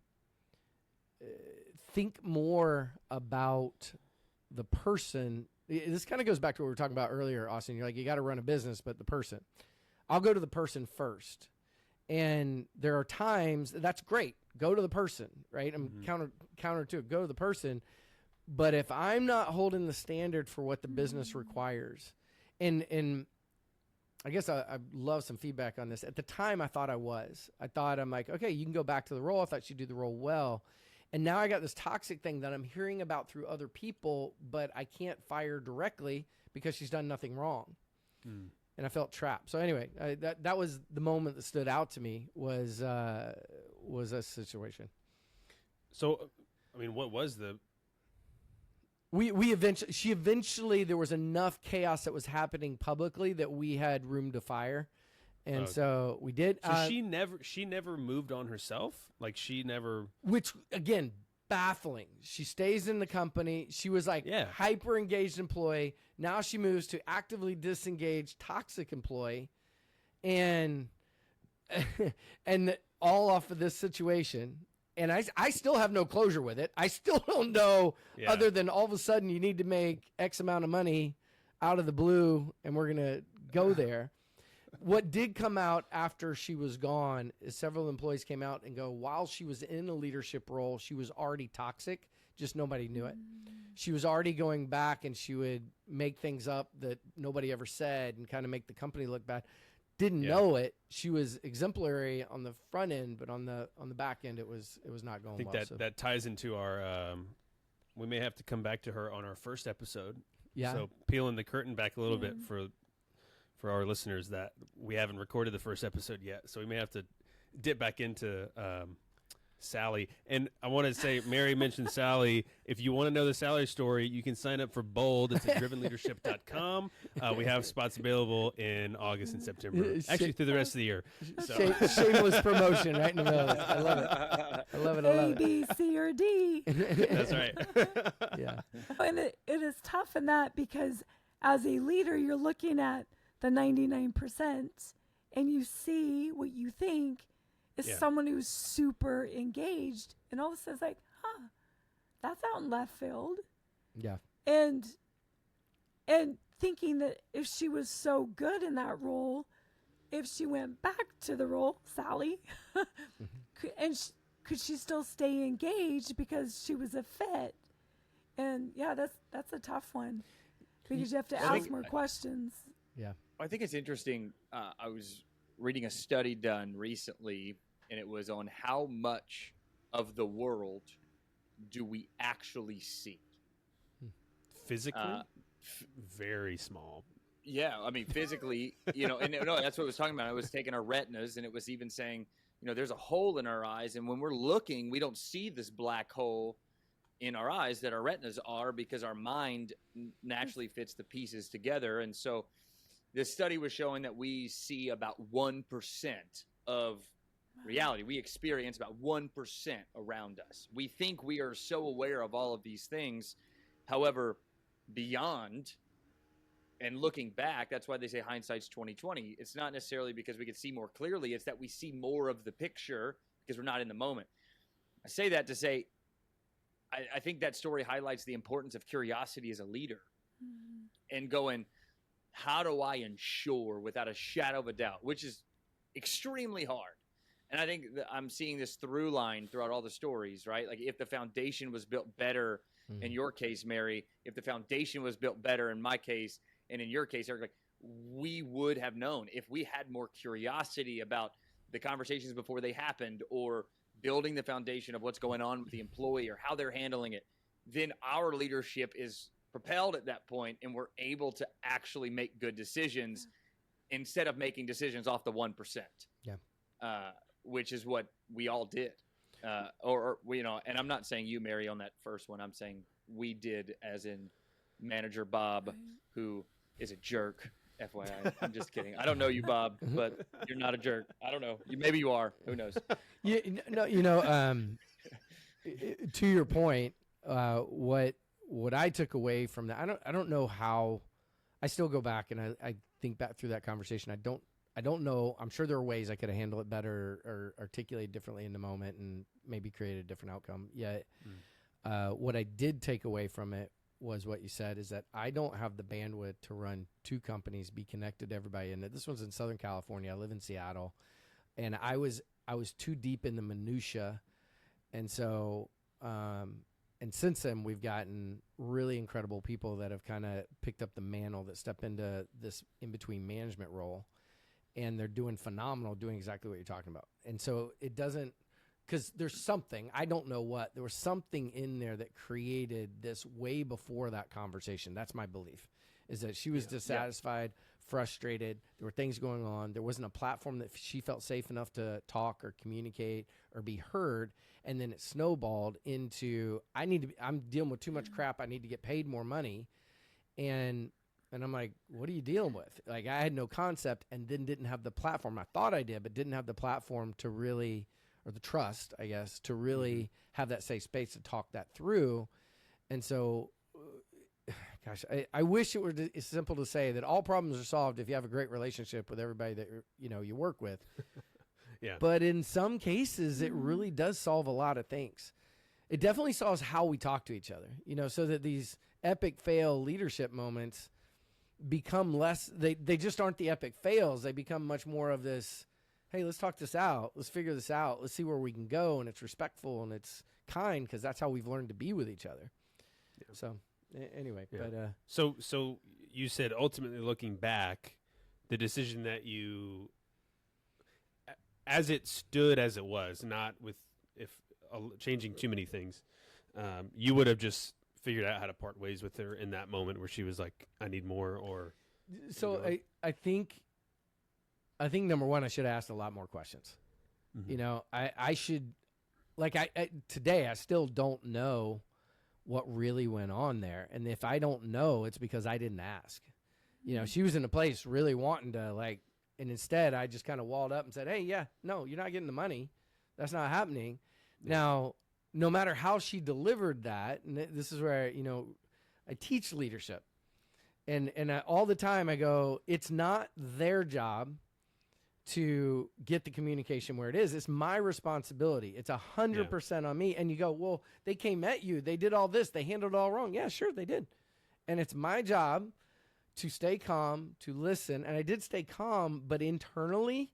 think more about the person. This kind of goes back to what we were talking about earlier, Austin. You're like, you got to run a business, but the person. I'll go to the person first. And there are times, that's great. Go to the person, right? I'm counter to it. Go to the person. But if I'm not holding the standard for what the business requires, and I guess I love some feedback on this. At the time, I thought I was. I'm like, okay, you can go back to the role. I thought she'd do the role well. And now I got this toxic thing that I'm hearing about through other people, but I can't fire directly because she's done nothing wrong. And I felt trapped. So anyway, that was the moment that stood out to me, was a situation. So, I mean, what was the... She eventually, there was enough chaos that was happening publicly that we had room to fire. And so we did. So she never moved on herself? Like, she never... Which, again, baffling. She stays in the company. She was like hyper engaged employee. Now she moves to actively disengaged toxic employee, and all off of this situation. And I still have no closure with it. I still don't know, other than all of a sudden you need to make X amount of money out of the blue, and we're gonna go there. What did come out after she was gone is several employees came out and go, while she was in a leadership role, she was already toxic, just nobody knew it. She was already going back, and she would make things up that nobody ever said and kind of make the company look bad. Didn't know it. She was exemplary on the front end, but on the back end, it was not going well. I think that ties into our. We may have to come back to her on our first episode. Yeah. So peeling the curtain back a little bit for our listeners that we haven't recorded the first episode yet, so we may have to dip back into Sally. And I want to say, Mary mentioned Sally. If you want to know the Sally story, you can sign up for Bold. It's at drivenleadership.com. We have spots available in August and September, actually through the rest of the year. So. Shameless promotion right in the middle of it. I love it. I love it. A, B, C, or D. That's right. Yeah. And it is tough in that because as a leader, you're looking at the 99% and you see what you think is someone who's super engaged, and all of a sudden it's like, that's out in left field. Yeah. And thinking that if she was so good in that role, if she went back to the role, Sally, could she still stay engaged because she was a fit? And that's a tough one because you have to ask more questions. Yeah. I think it's interesting. I was reading a study done recently, and it was on how much of the world do we actually see? Physically, very small. Yeah, I mean, physically, and no, that's what it was talking about. I was taking our retinas, and it was even saying, there's a hole in our eyes, and when we're looking, we don't see this black hole in our eyes that our retinas are because our mind naturally fits the pieces together. And so this study was showing that we see about 1% of reality. We experience about 1% around us. We think we are so aware of all of these things. However, beyond and looking back, that's why they say hindsight's 20/20. It's not necessarily because we could see more clearly. It's that we see more of the picture because we're not in the moment. I say that to say, I think that story highlights the importance of curiosity as a leader and going, how do I ensure without a shadow of a doubt, which is extremely hard. And I think that I'm seeing this through line throughout all the stories, right? Like if the foundation was built better in your case, Mary, if the foundation was built better in my case, and in your case, Eric, like we would have known if we had more curiosity about the conversations before they happened or building the foundation of what's going on with the employee or how they're handling it, then our leadership is propelled at that point and we're able to actually make good decisions instead of making decisions off the 1%. Yeah. Which is what we all did. And I'm not saying you, Mary, on that first one. I'm saying we did, as in manager Bob, who is a jerk. FYI, I'm just kidding. I don't know you, Bob, but you're not a jerk. I don't know. Maybe you are. Who knows? To your point, what I took away from that, I don't know how. I still go back and I think back through that conversation. I don't know. I'm sure there are ways I could have handled it better or articulated differently in the moment and maybe created a different outcome. Yet, what I did take away from it was what you said, is that I don't have the bandwidth to run two companies, be connected to everybody. And this one's in Southern California. I live in Seattle, and I was too deep in the minutia. And so, and since then we've gotten really incredible people that have kind of picked up the mantle, that step into this in-between management role, and they're doing phenomenal, doing exactly what you're talking about. And so it doesn't, because there's something, I don't know what, there was something in there that created this way before that conversation. That's my belief, is that she was dissatisfied, frustrated. There were things going on. There wasn't a platform that she felt safe enough to talk or communicate or be heard. And then it snowballed into, I'm dealing with too much crap. I need to get paid more money. And I'm like, what are you dealing with? Like, I had no concept, and then didn't have the platform. I thought I did, but didn't have the platform to really, or the trust, I guess, to really have that safe space to talk that through. And so, gosh, I wish it were as simple to say that all problems are solved if you have a great relationship with everybody that you work with. Yeah. But in some cases, it really does solve a lot of things. It definitely solves how we talk to each other, so that these epic fail leadership moments become less, they just aren't the epic fails. They become much more of this, hey, let's talk this out. Let's figure this out. Let's see where we can go. And it's respectful and it's kind because that's how we've learned to be with each other. Yeah. So anyway, but so you said ultimately looking back, the decision that you, as it stood as it was, not with changing too many things, you would have just figured out how to part ways with her in that moment where she was like, I need more, or. So I think number one, I should have asked a lot more questions. Mm-hmm. You know, I should, like today I still don't know what really went on there. And if I don't know, it's because I didn't ask. You know, she was in a place really wanting to and instead I just kind of walled up and said, hey, yeah, no, you're not getting the money. That's not happening. Yeah. Now, no matter how she delivered that, and this is where, you know, I teach leadership. And all the time I go, it's not their job to get the communication where it is. It's my responsibility. It's 100% on me. And you go, well, they came at you. They did all this. They handled it all wrong. Yeah, sure, they did. And it's my job to stay calm, to listen. And I did stay calm, but internally,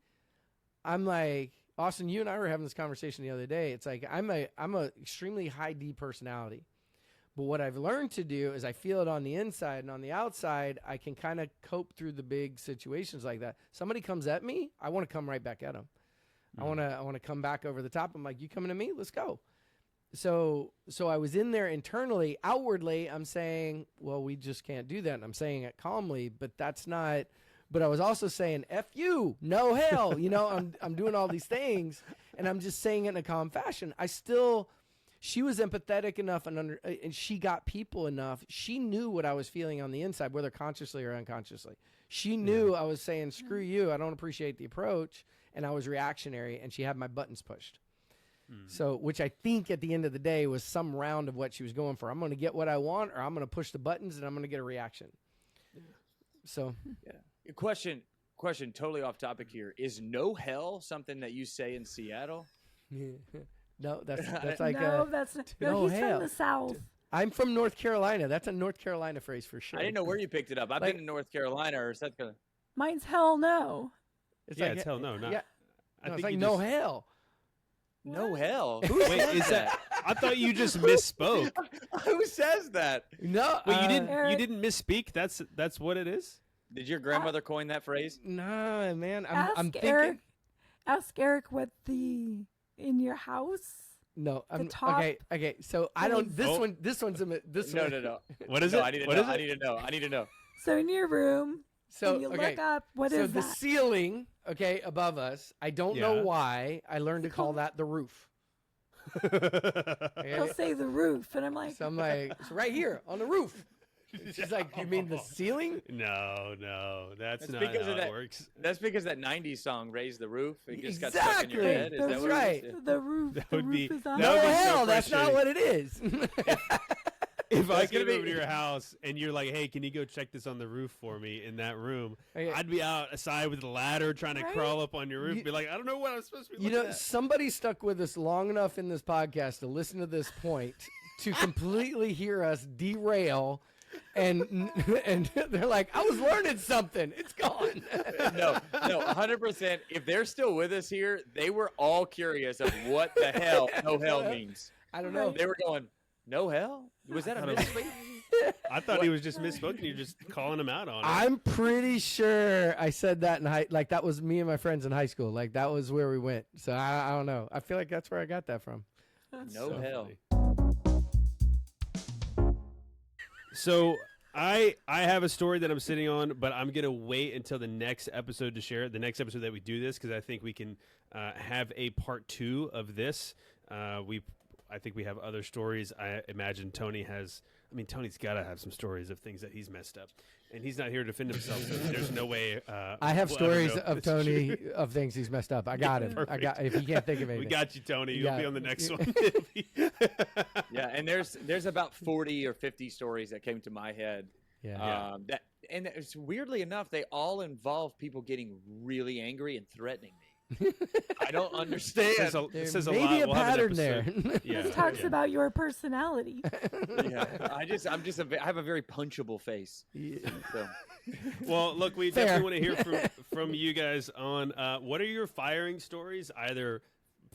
I'm like, Austin, you and I were having this conversation the other day. It's like I'm a extremely high D personality. But what I've learned to do is I feel it on the inside, and on the outside, I can kind of cope through the big situations like that. Somebody comes at me, I want to come right back at them. Mm-hmm. I want to come back over the top. I'm like, you coming to me? Let's go. So I was in there internally. Outwardly, I'm saying, well, we just can't do that. And I'm saying it calmly, but that's not. But I was also saying, F you, no hell. You know, I'm doing all these things, and I'm just saying it in a calm fashion. She was empathetic enough and she got people enough. She knew what I was feeling on the inside, whether consciously or unconsciously. She knew I was saying, screw you, I don't appreciate the approach, and I was reactionary, and she had my buttons pushed. So, which I think at the end of the day was some round of what she was going for. I'm going to get what I want, or I'm going to push the buttons, and I'm going to get a reaction. Yeah. So, yeah. Question, totally off topic here. Is no hell something that you say in Seattle? No, that's like that's he's from the South. I'm from North Carolina. That's a North Carolina phrase for sure. I didn't know where you picked it up. I've been in North Carolina or South Carolina. Mine's hell no. It's it's hell no. Not, yeah. I think it's like no hell. No hell. Wait, is that? I thought you just misspoke. Who says that? No. Wait, you didn't misspeak. That's what it is. Did your grandmother coin that phrase? No, man. I'm thinking. Ask Eric what the. In your house? No, okay. So I don't. This one. No. What is no, it? I need to know. So in your room. So you look up. What is that? So the ceiling, above us. I don't know why. I learned to call that the roof. They'll say the roof, and I'm like. So I'm like, it's right here on the roof. She's like, you mean the ceiling? No, that's not how it works. That's because that '90s song "Raise the Roof" it just got stuck in your head. Is that's right. The roof. That would be. Is on. No hell, that's not what it is. If I came over to your house and you're like, hey, can you go check this on the roof for me in that room? I'd be outside with a ladder trying to crawl up on your roof. Be like, I don't know what I'm supposed to be looking at. Somebody stuck with us long enough in this podcast to listen to this point to completely hear us derail. And they're like, I was learning something. It's gone. No, 100%. If they're still with us here, they were all curious of what the hell no hell means. I don't know. They were going, no hell? Was that a misspeak? I thought he was just misspoken. You're just calling him out on it. I'm pretty sure I said that in that was me and my friends in high school. Like that was where we went. So I don't know. I feel like that's where I got that from. No hell. Funny. So I have a story that I'm sitting on, but I'm going to wait until the next episode to share it, the next episode that we do this, because I think we can have a part 2 of this. I think we have other stories. I imagine Tony's got to have some stories of things that he's messed up. And he's not here to defend himself, so there's no way. I have stories of Tony of things he's messed up. I got him. Perfect. I got. If you can't think of anything, we got you, Tony. You'll be on the next one. Yeah, and there's about 40 or 50 stories that came to my head. And it's weirdly enough, they all involve people getting really angry and threatening me. I don't understand. There says a may lot. be a We'll have an pattern there. episode. Yeah, This talks about your personality. Yeah, I have a very punchable face. So. Well, look, we Fair. definitely want to hear from you guys on what are your firing stories, either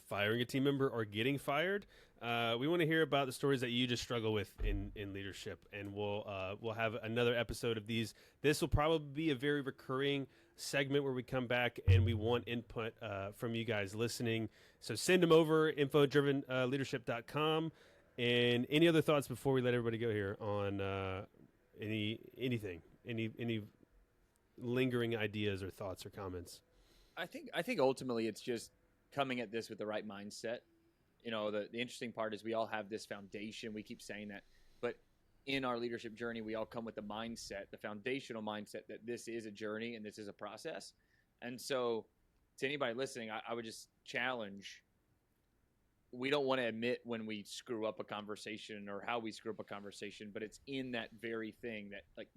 firing a team member or getting fired. We want to hear about the stories that you just struggle with in leadership, and we'll have another episode of these. This will probably be a very recurring segment where we come back and we want input from you guys listening. So send them over, info-drivenleadership.com. And any other thoughts before we let everybody go here on anything, any lingering ideas or thoughts or comments? I think ultimately it's just coming at this with the right mindset. You know, the interesting part is we all have this foundation. We keep saying that, but in our leadership journey, we all come with the mindset, the foundational mindset that this is a journey and this is a process. And so to anybody listening, I would just challenge, we don't want to admit when we screw up a conversation or how we screw up a conversation, but it's in that very thing that, like,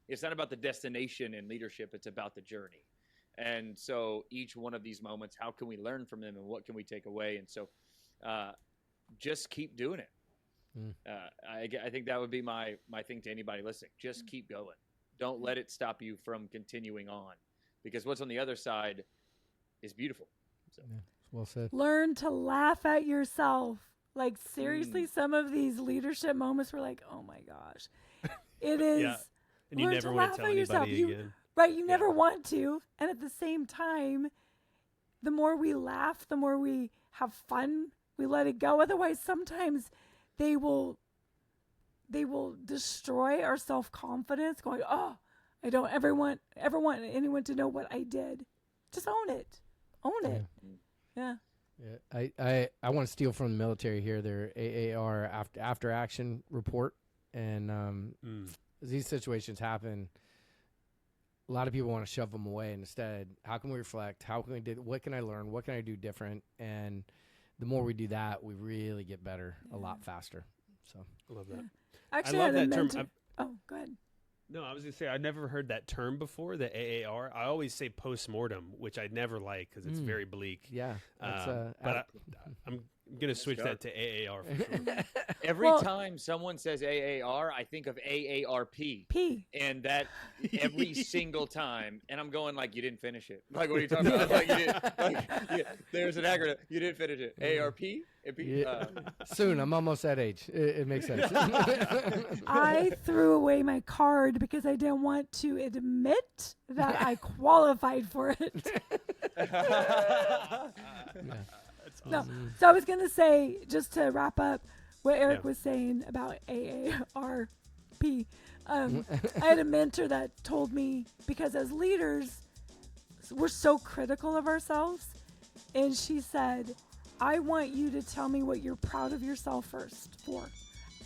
it's not about the destination in leadership, it's about the journey. And so each one of these moments, how can we learn from them and what can we take away? And so just keep doing it. I think that would be my thing to anybody listening. Just keep going. Don't let it stop you from continuing on, because what's on the other side is beautiful. So. Yeah, well said. Learn to laugh at yourself. Like, seriously, some of these leadership moments were like, oh my gosh. It is. Yeah. And you learn never to want laugh to tell at yourself. anybody again. Right, you never want to. And at the same time, the more we laugh, the more we have fun, we let it go. Otherwise, sometimes they will destroy our self-confidence, going, oh, I don't ever want anyone to know what I did. Just own it. Own it. Yeah. Yeah, I want to steal from the military here, their AAR after action report. And as these situations happen, a lot of people want to shove them away. And instead, how can we reflect? How can we do? What can I learn? What can I do different? And the more we do that, we really get better a lot faster. So I love that. Actually, I love I had that a term. mentor. Oh, go ahead. No, I was going to say, I've never heard that term before, the AAR. I always say post-mortem, which I never like because it's very bleak. yeah, that's, But I'm going to switch that to AAR for sure. Every time someone says AAR, I think of AARP. P. And that every single time. And I'm going like, you didn't finish it. Like, what are you talking about? Like, you didn't, there's an acronym. You didn't finish it. AARP? soon. I'm almost that age. It makes sense. I threw away my card because I didn't want to admit that I qualified for it. No. So I was going to say, just to wrap up what Eric was saying about AARP, I had a mentor that told me, because as leaders, we're so critical of ourselves. And she said, I want you to tell me what you're proud of yourself first for.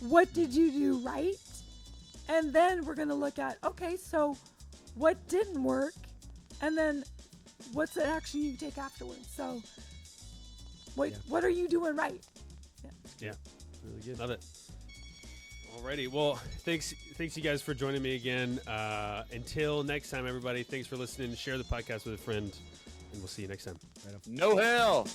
What did you do right? And then we're going to look at, okay, so what didn't work? And then what's the action you take afterwards? So what are you doing right? Yeah. Really good. Love it. Alrighty. Well, thanks you guys for joining me again. Until next time, everybody, thanks for listening. Share the podcast with a friend, and we'll see you next time. No hell.